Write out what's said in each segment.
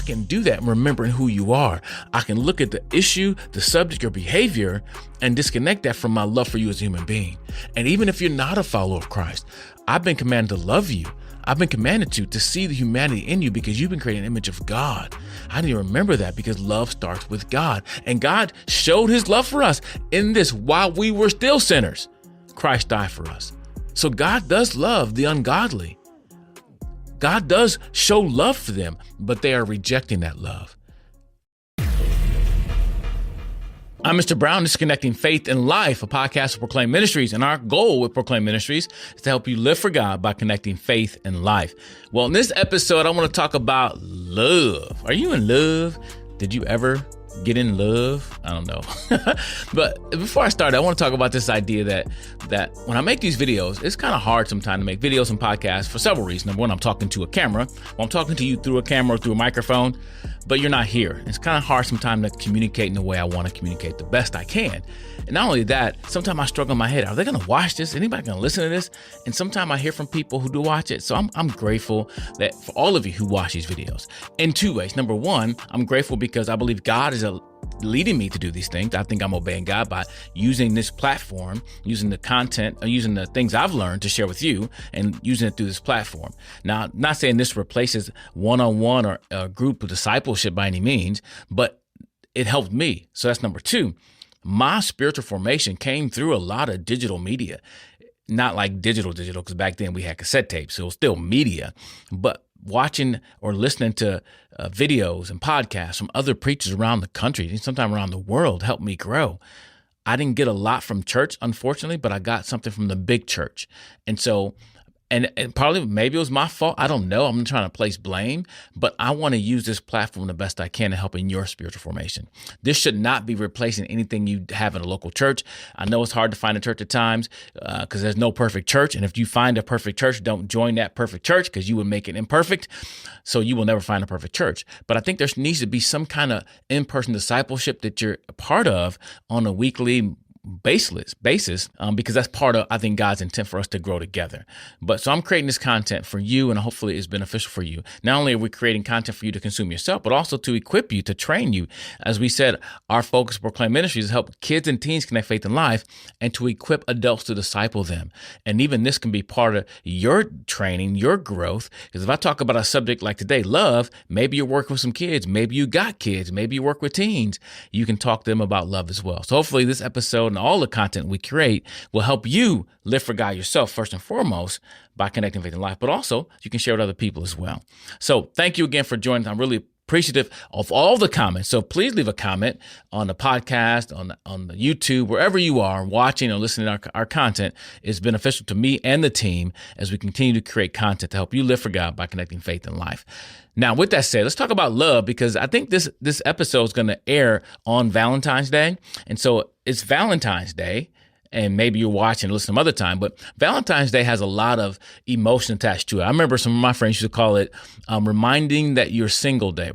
I can do that remembering who you are. I can look at the issue, the subject, or behavior and disconnect that from my love for you as a human being. And even if you're not a follower of Christ, I've been commanded to love you. I've been commanded to see the humanity in you because you've been created in the image of God. I need to remember that because love starts with God. And God showed his love for us in this while we were still sinners. Christ died for us. So God does love the ungodly. God does show love for them, but they are rejecting that love. I'm Mr. Brown. This is Connecting Faith and Life, a podcast of Proclaim Ministries. And our goal with Proclaim Ministries is to help you live for God by connecting faith and life. Well, in this episode, I want to talk about love. Are you in love? Did you ever get in love? I don't know. But before I start, I want to talk about this idea that when I make these videos, it's kind of hard sometimes to make videos and podcasts for several reasons. Number one, I'm talking to a camera. Well, I'm talking to you through a camera or through a microphone, but you're not here. It's kind of hard sometimes to communicate in the way I want to communicate the best I can. And not only that, sometimes I struggle in my head. Are they going to watch this? Anybody going to listen to this? And sometimes I hear from people who do watch it. So I'm grateful that for all of you who watch these videos in two ways. Number one, I'm grateful because I believe God is leading me to do these things. I think I'm obeying God by using this platform, using the content, using the things I've learned to share with you and using it through this platform. Now, I'm not saying this replaces one-on-one or a group discipleship by any means, but it helped me. So that's number two. My spiritual formation came through a lot of digital media, not like digital, because back then we had cassette tapes. So it was still media, but watching or listening to videos and podcasts from other preachers around the country and sometimes around the world helped me grow. I didn't get a lot from church, unfortunately, but I got something from the big church. And so, and probably maybe it was my fault. I don't know. I'm not trying to place blame, but I want to use this platform the best I can to help in your spiritual formation. This should not be replacing anything you have in a local church. I know it's hard to find a church at times because there's no perfect church. And if you find a perfect church, don't join that perfect church because you would make it imperfect. So you will never find a perfect church. But I think there needs to be some kind of in-person discipleship that you're a part of on a weekly basis, because that's part of, I think, God's intent for us to grow together. But so I'm creating this content for you, and hopefully it's beneficial for you. Not only are we creating content for you to consume yourself, but also to equip you, to train you. As we said, our focus at Proclaim Ministries is to help kids and teens connect faith and life and to equip adults to disciple them. And even this can be part of your training, your growth. Because if I talk about a subject like today, love, maybe you're working with some kids, maybe you got kids, maybe you work with teens. You can talk to them about love as well. So hopefully this episode and all the content we create will help you live for God yourself, first and foremost, by connecting faith and life, but also you can share with other people as well. So thank you again for joining. I'm really appreciative of all the comments. So please leave a comment on the podcast, on the YouTube, wherever you are watching or listening to our content. Is beneficial to me and the team as we continue to create content to help you live for God by connecting faith and life. Now, with that said, let's talk about love, because I think this episode is going to air on Valentine's Day. And so it's Valentine's Day. And maybe you're watching and listen some other time, but Valentine's Day has a lot of emotion attached to it. I remember some of my friends used to call it reminder that you're single day.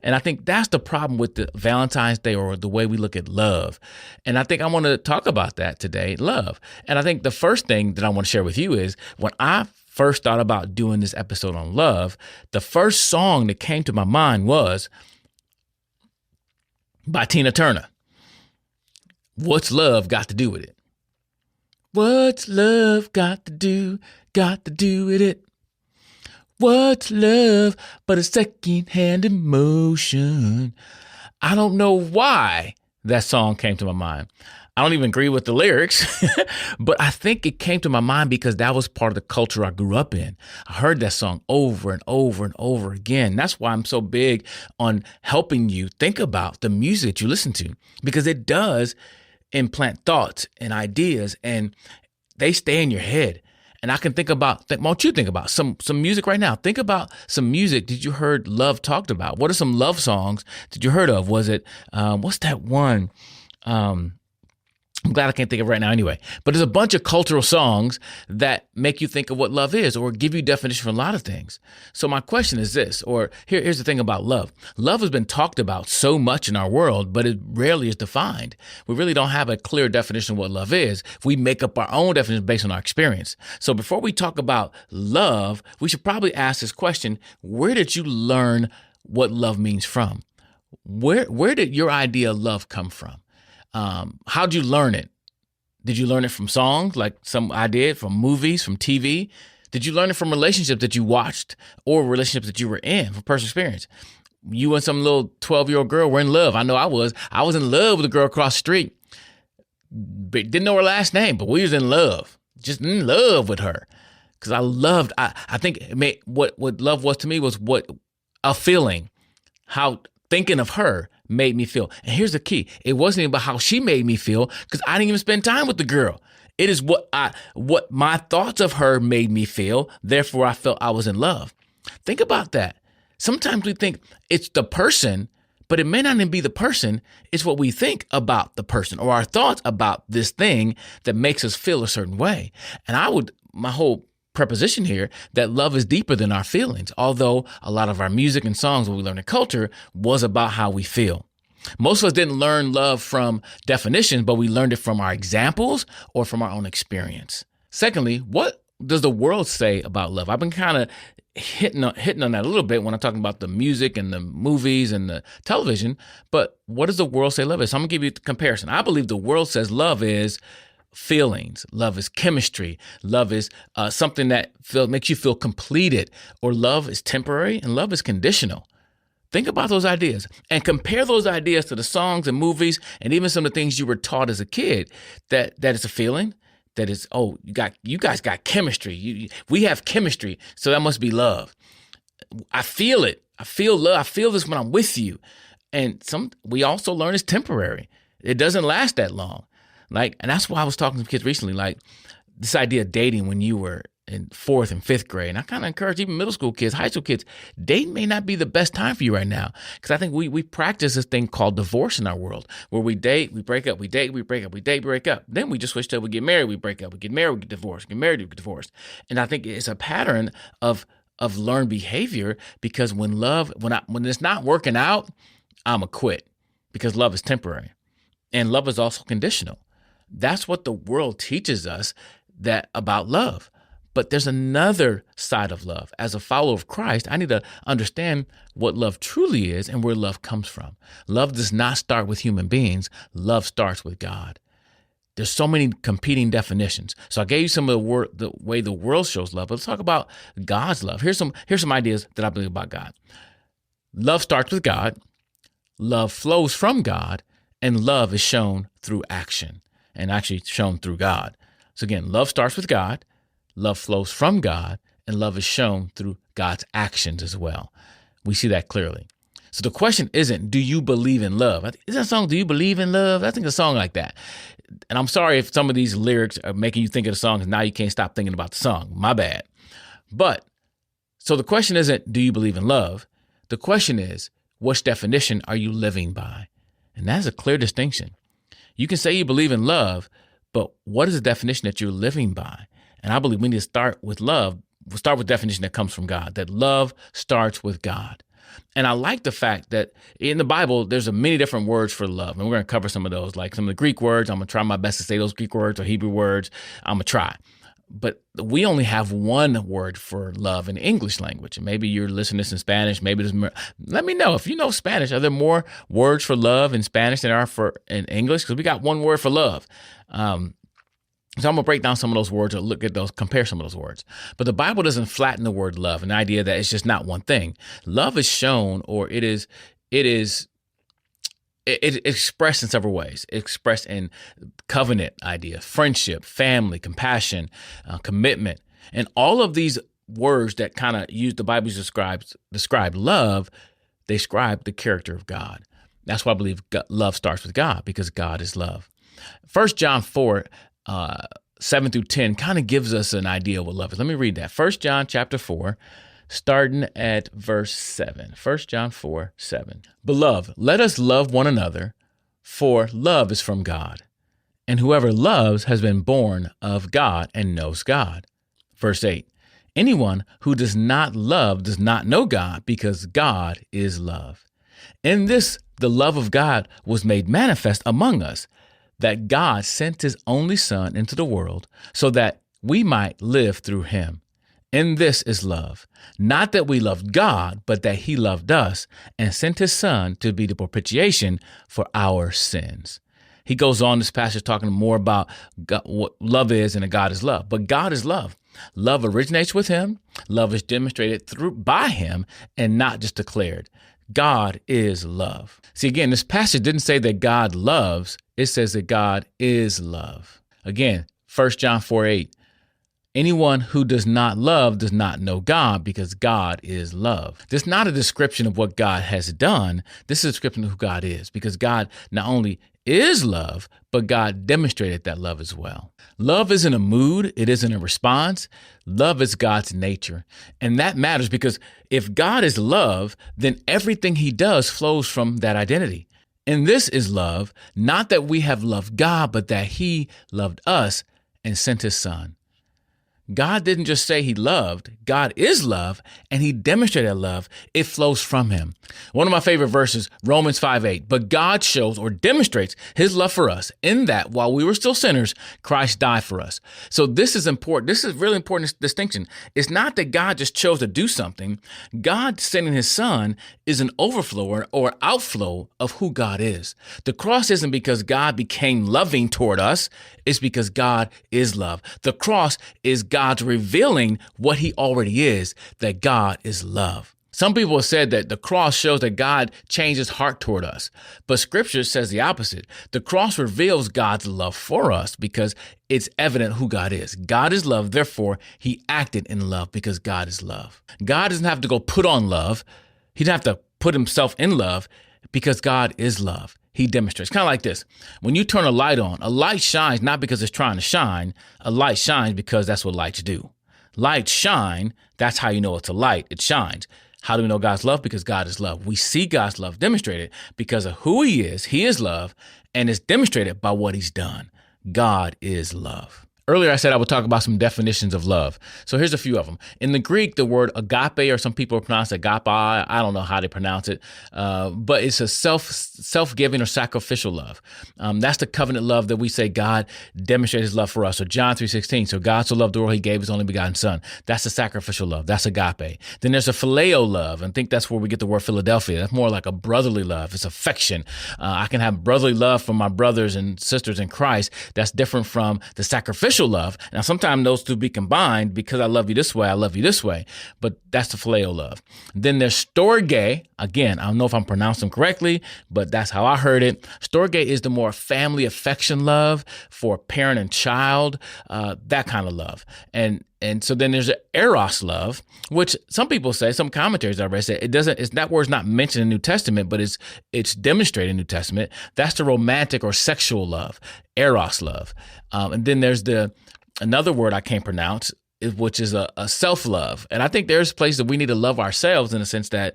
And I think that's the problem with the Valentine's Day or the way we look at love. And I think I want to talk about that today, love. And I think the first thing that I want to share with you is when I first thought about doing this episode on love, the first song that came to my mind was by Tina Turner. What's love got to do with it? What's love got to do with it? What's love but a second-hand emotion? I don't know why that song came to my mind. I don't even agree with the lyrics, but I think it came to my mind because that was part of the culture I grew up in. I heard that song over and over and over again. That's why I'm so big on helping you think about the music that you listen to, because it does implant thoughts and ideas, and they stay in your head. And I can think about, why don't you think about some music right now? Think about some music that you heard love talked about. What are some love songs that you heard of? Was it, what's that one? I'm glad I can't think of it right now anyway. But there's a bunch of cultural songs that make you think of what love is or give you definition for a lot of things. So my question is this, or here's the thing about love. Love has been talked about so much in our world, but it rarely is defined. We really don't have a clear definition of what love is. We make up our own definition based on our experience. So before we talk about love, we should probably ask this question: where did you learn what love means from? Where did your idea of love come from? How'd you learn it? Did you learn it from songs like some I did, from movies, from TV? Did you learn it from relationships that you watched or relationships that you were in, from personal experience? You and some little 12-year-old girl were in love. I know I was. I was in love with a girl across the street. Didn't know her last name, but we was in love. Just in love with her. Because I think what love was to me was a feeling, how thinking of her made me feel. And here's the key. It wasn't even about how she made me feel, because I didn't even spend time with the girl. It is what my thoughts of her made me feel. Therefore, I felt I was in love. Think about that. Sometimes we think it's the person, but it may not even be the person. It's what we think about the person or our thoughts about this thing that makes us feel a certain way. And my whole preposition here, that love is deeper than our feelings, although a lot of our music and songs, what we learn in culture, was about how we feel. Most of us didn't learn love from definitions, but we learned it from our examples or from our own experience. Secondly, what does the world say about love? I've been kind of hitting on that a little bit when I'm talking about the music and the movies and the television, but what does the world say love is? So I'm going to give you a comparison. I believe the world says love is feelings. Love is chemistry. Love is something that makes you feel completed, or love is temporary and love is conditional. Think about those ideas and compare those ideas to the songs and movies and even some of the things you were taught as a kid, that it's a feeling, that is, oh, you guys got chemistry. We have chemistry, so that must be love. I feel it. I feel love. I feel this when I'm with you. And we also learn it's temporary. It doesn't last that long. And that's why I was talking to kids recently, like this idea of dating when you were in 4th and 5th grade. And I kind of encourage even middle school kids, high school kids, dating may not be the best time for you right now. Because I think we practice this thing called divorce in our world, where we date, we break up, we date, we break up, we date, break up. Then we just switch to we get married, we break up, we get married, we get divorced, get married, we get divorced. And I think it's a pattern of learned behavior, because when it's not working out, I'm a quit, because love is temporary and love is also conditional. That's what the world teaches us about love. But there's another side of love. As a follower of Christ, I need to understand what love truly is and where love comes from. Love does not start with human beings. Love starts with God. There's so many competing definitions. So I gave you some of the way the world shows love. But let's talk about God's love. Here's some ideas that I believe about God. Love starts with God. Love flows from God. And love is shown through action, and actually shown through God. So again, love starts with God, love flows from God, and love is shown through God's actions as well. We see that clearly. So the question isn't, do you believe in love? Is that song, Do You Believe in Love? I think a song like that. And I'm sorry if some of these lyrics are making you think of the song, and now you can't stop thinking about the song. My bad. But, so the question isn't, do you believe in love? The question is, which definition are you living by? And that's a clear distinction. You can say you believe in love, but what is the definition that you're living by? And I believe we need to start with love. We'll start with definition that comes from God, that love starts with God. And I like the fact that in the Bible, there's many different words for love. And we're going to cover some of those, like some of the Greek words. I'm going to try my best to say those Greek words or Hebrew words. I'm going to try. But we only have one word for love in English language. And maybe you're listening to this in Spanish. Maybe there's more. Let me know if you know Spanish. Are there more words for love in Spanish than there are in English? Because we got one word for love. So I'm going to break down some of those words or look at those, compare some of those words. But the Bible doesn't flatten the word love, an idea that it's just not one thing. Love is shown, or it is expressed in several ways. It's expressed in covenant idea, friendship, family, compassion, commitment. And all of these words that kind of use the Bible describe love, they describe the character of God. That's why I believe love starts with God, because God is love. 1 John 4, 7 through 10 kind of gives us an idea of what love is. Let me read that. 1 John chapter 4, starting at verse 7. 1 John 4, 7. Beloved, let us love one another, for love is from God. And whoever loves has been born of God and knows God. Verse 8, anyone who does not love does not know God, because God is love. In this, the love of God was made manifest among us, that God sent his only Son into the world so that we might live through him. In this is love, not that we loved God, but that he loved us and sent his Son to be the propitiation for our sins. He goes on this passage talking more about God, what love is, and that God is love. But God is love. Love originates with him. Love is demonstrated by him and not just declared. God is love. See, again, this passage didn't say that God loves. It says that God is love. Again, 1 John 4:8. Anyone who does not love does not know God, because God is love. This is not a description of what God has done. This is a description of who God is, because God not only is love, but God demonstrated that love as well. Love isn't a mood. It isn't a response. Love is God's nature. And that matters, because if God is love, then everything he does flows from that identity. And this is love, not that we have loved God, but that he loved us and sent his Son. God didn't just say he loved. God is love, and he demonstrated love. It flows from him. One of my favorite verses, Romans 5:8. But God shows or demonstrates his love for us in that while we were still sinners, Christ died for us. So this is important. This is a really important distinction. It's not that God just chose to do something. God sending his Son is an overflow or outflow of who God is. The cross isn't because God became loving toward us. It's because God is love. The cross is God's revealing what he already is, that God is love. Some people have said that the cross shows that God changed his heart toward us, but scripture says the opposite. The cross reveals God's love for us because it's evident who God is. God is love, therefore he acted in love because God is love. God doesn't have to go put on love. He doesn't have to put himself in love because God is love. He demonstrates. Kind of like this. When you turn a light on, a light shines not because it's trying to shine. A light shines because that's what lights do. Lights shine. That's how you know it's a light. It shines. How do we know God's love? Because God is love. We see God's love demonstrated because of who he is. He is love, and it's demonstrated by what he's done. God is love. Earlier, I said I would talk about some definitions of love. So here's a few of them. In the Greek, the word agape, or some people pronounce it agape, I don't know how they pronounce it, but it's a self-giving or sacrificial love. That's the covenant love that we say God demonstrated his love for us. So John 3:16, so God so loved the world, he gave his only begotten Son. That's a sacrificial love. That's agape. Then there's a phileo love, and I think that's where we get the word Philadelphia. That's more like a brotherly love. It's affection. I can have brotherly love for my brothers and sisters in Christ. That's different from the sacrificial love. Now, sometimes those two be combined because I love you this way, I love you this way, but that's the phileo love. Then there's storge. Again, I don't know if I'm pronouncing them correctly, but that's how I heard it. Storge is the more family affection love for parent and child, that kind of love. And so then there's an eros love, which some people say, some commentaries I read say that word's not mentioned in the New Testament, but it's demonstrated in the New Testament. That's the romantic or sexual love, eros love. And then there's another word I can't pronounce, which is a self-love. And I think there's places that we need to love ourselves in the sense that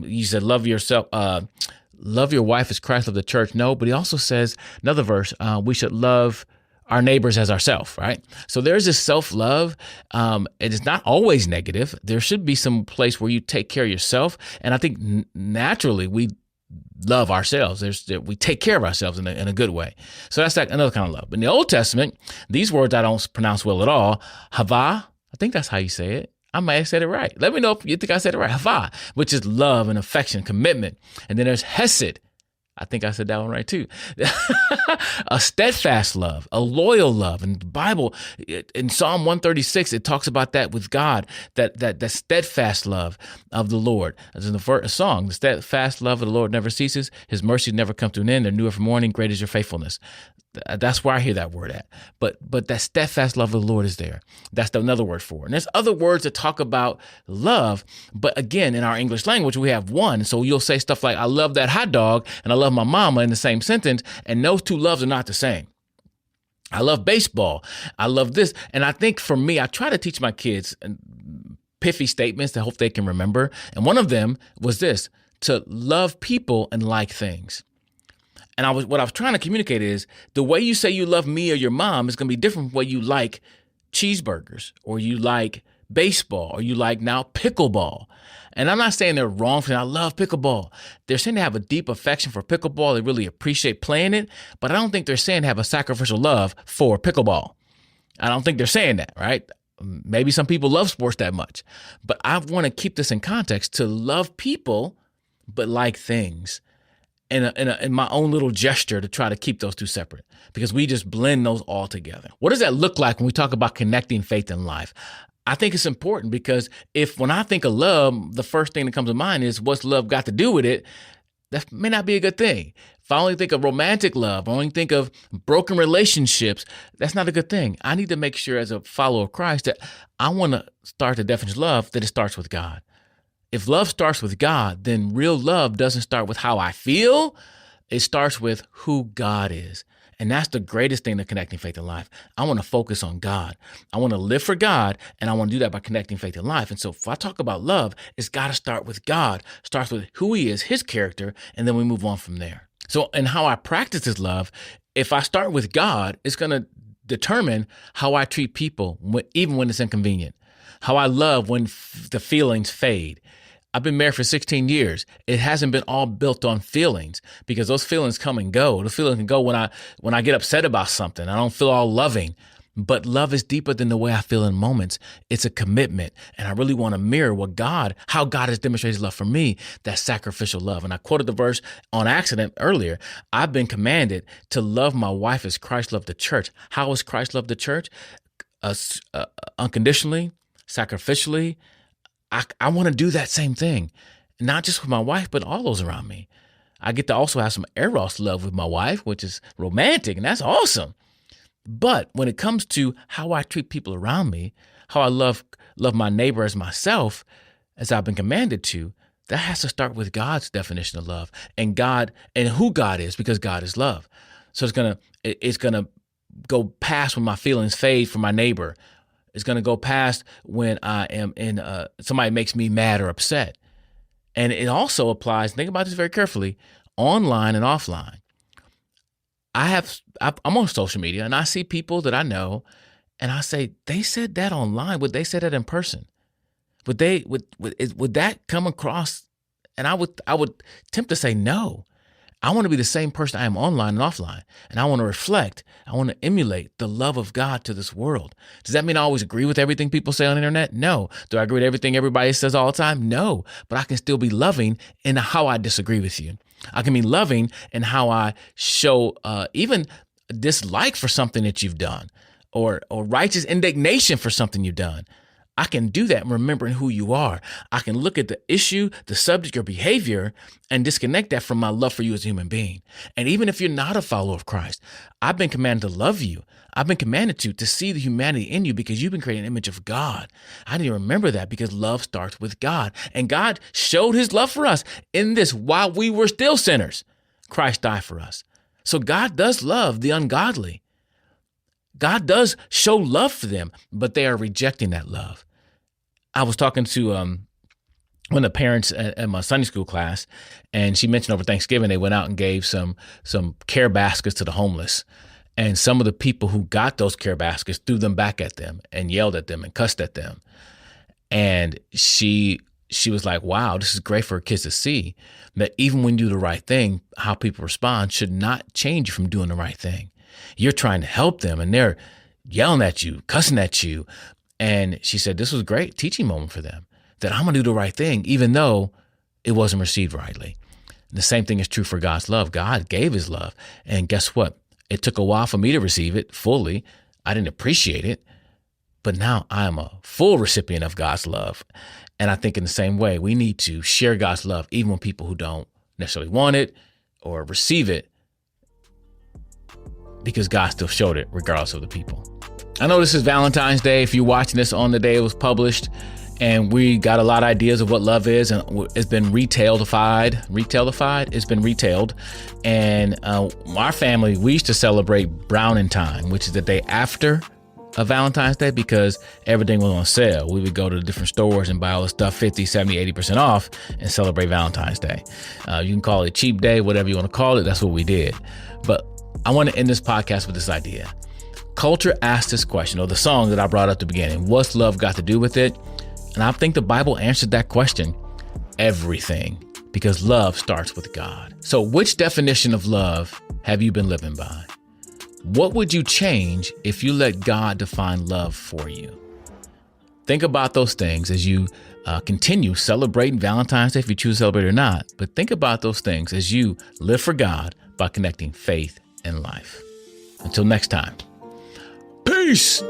you said love yourself, love your wife as Christ loved the church. No, but he also says, another verse, we should love our neighbors as ourselves, right? So there's this self-love. It is not always negative. There should be some place where you take care of yourself. And I think naturally we love ourselves. We take care of ourselves in a good way. So that's like another kind of love. But in the Old Testament, these words I don't pronounce well at all. Hava, I think that's how you say it. I might have said it right. Let me know if you think I said it right. Hava, which is love and affection, commitment. And then there's hesed. I think I said that one right too. A steadfast love, a loyal love. And the Bible, in Psalm 136, it talks about that with God, that steadfast love of the Lord. As in the first song, the steadfast love of the Lord never ceases. His mercy never come to an end. They're new every morning. Great is your faithfulness. That's where I hear that word at. But that steadfast love of the Lord is there. That's another word for it. And there's other words that talk about love. But again, in our English language, we have one. So you'll say stuff like, I love that hot dog and I love my mama in the same sentence. And those two loves are not the same. I love baseball. I love this. And I think for me, I try to teach my kids pithy statements that I hope they can remember. And one of them was this: to love people and like things. And what I was trying to communicate is the way you say you love me or your mom is going to be different from the way you like cheeseburgers, or you like baseball, or you like now pickleball. And I'm not saying they're wrong for saying I love pickleball. They're saying they have a deep affection for pickleball. They really appreciate playing it. But I don't think they're saying they have a sacrificial love for pickleball. I don't think they're saying that, right? Maybe some people love sports that much. But I want to keep this in context to love people, but like things. In my own little gesture to try to keep those two separate, because we just blend those all together. What does that look like when we talk about connecting faith and life? I think it's important, because when I think of love, the first thing that comes to mind is what's love got to do with it? That may not be a good thing. If I only think of romantic love, I only think of broken relationships, that's not a good thing. I need to make sure as a follower of Christ that I want to start the definition of love, that it starts with God. If love starts with God, then real love doesn't start with how I feel. It starts with who God is. And that's the greatest thing to connecting faith and life. I want to focus on God. I want to live for God, and I want to do that by connecting faith and life. And so if I talk about love, it's got to start with God. It starts with who he is, his character, and then we move on from there. So, and how I practice this love, if I start with God, it's going to determine how I treat people, even when it's inconvenient. How I love when the feelings fade. I've been married for 16 years. It hasn't been all built on feelings, because those feelings come and go. The feelings can go when I get upset about something. I don't feel all loving. But love is deeper than the way I feel in moments. It's a commitment. And I really want to mirror how God has demonstrated his love for me, that sacrificial love. And I quoted the verse on accident earlier. I've been commanded to love my wife as Christ loved the church. How has Christ loved the church? Unconditionally, sacrificially. I want to do that same thing, not just with my wife, but all those around me. I get to also have some eros love with my wife, which is romantic, and that's awesome. But when it comes to how I treat people around me, how I love my neighbor as myself, as I've been commanded to, that has to start with God's definition of love and God and who God is, because God is love. So it's gonna go past when my feelings fade for my neighbor. It's going to go past when I am somebody makes me mad or upset. And it also applies, think about this very carefully, online and offline. I'm on social media, and I see people that I know, and I say, they said that online. Would they say that in person? Would that come across? And I would tempt to say no. I want to be the same person I am online and offline. And I want to reflect, I want to emulate the love of God to this world. Does that mean I always agree with everything people say on the internet? No. Do I agree with everything everybody says all the time? No. But I can still be loving in how I disagree with you. I can be loving in how I show even dislike for something that you've done, or righteous indignation for something you've done. I can do that remembering who you are. I can look at the issue, the subject, or behavior, and disconnect that from my love for you as a human being. And even if you're not a follower of Christ, I've been commanded to love you. I've been commanded to see the humanity in you, because you've been created in the image of God. I need to remember that, because love starts with God. And God showed his love for us in this: while we were still sinners, Christ died for us. So God does love the ungodly. God does show love for them, but they are rejecting that love. I was talking to one of the parents at my Sunday school class, and she mentioned over Thanksgiving they went out and gave some care baskets to the homeless. And some of the people who got those care baskets threw them back at them and yelled at them and cussed at them. And she was like, wow, this is great for kids to see, that even when you do the right thing, how people respond should not change you from doing the right thing. You're trying to help them, and they're yelling at you, cussing at you. And she said, this was a great teaching moment for them, that I'm going to do the right thing, even though it wasn't received rightly. And the same thing is true for God's love. God gave his love. And guess what? It took a while for me to receive it fully. I didn't appreciate it. But now I am a full recipient of God's love. And I think in the same way, we need to share God's love, even with people who don't necessarily want it or receive it, because God still showed it regardless of the people. I know this is Valentine's Day. If you're watching this on the day it was published, and we got a lot of ideas of what love is, and it's been retailified. It's been retailed. And our family, we used to celebrate Valentine, which is the day after of Valentine's Day because everything was on sale. We would go to different stores and buy all the stuff 50, 70, 80% off and celebrate Valentine's Day. You can call it cheap day, whatever you want to call it. That's what we did. But I want to end this podcast with this idea. Culture asked this question, or the song that I brought up at the beginning, what's love got to do with it? And I think the Bible answered that question, everything, because love starts with God. So which definition of love have you been living by? What would you change if you let God define love for you? Think about those things as you continue celebrating Valentine's Day, if you choose to celebrate it or not. But think about those things as you live for God by connecting faith and life. Until next time. Peace.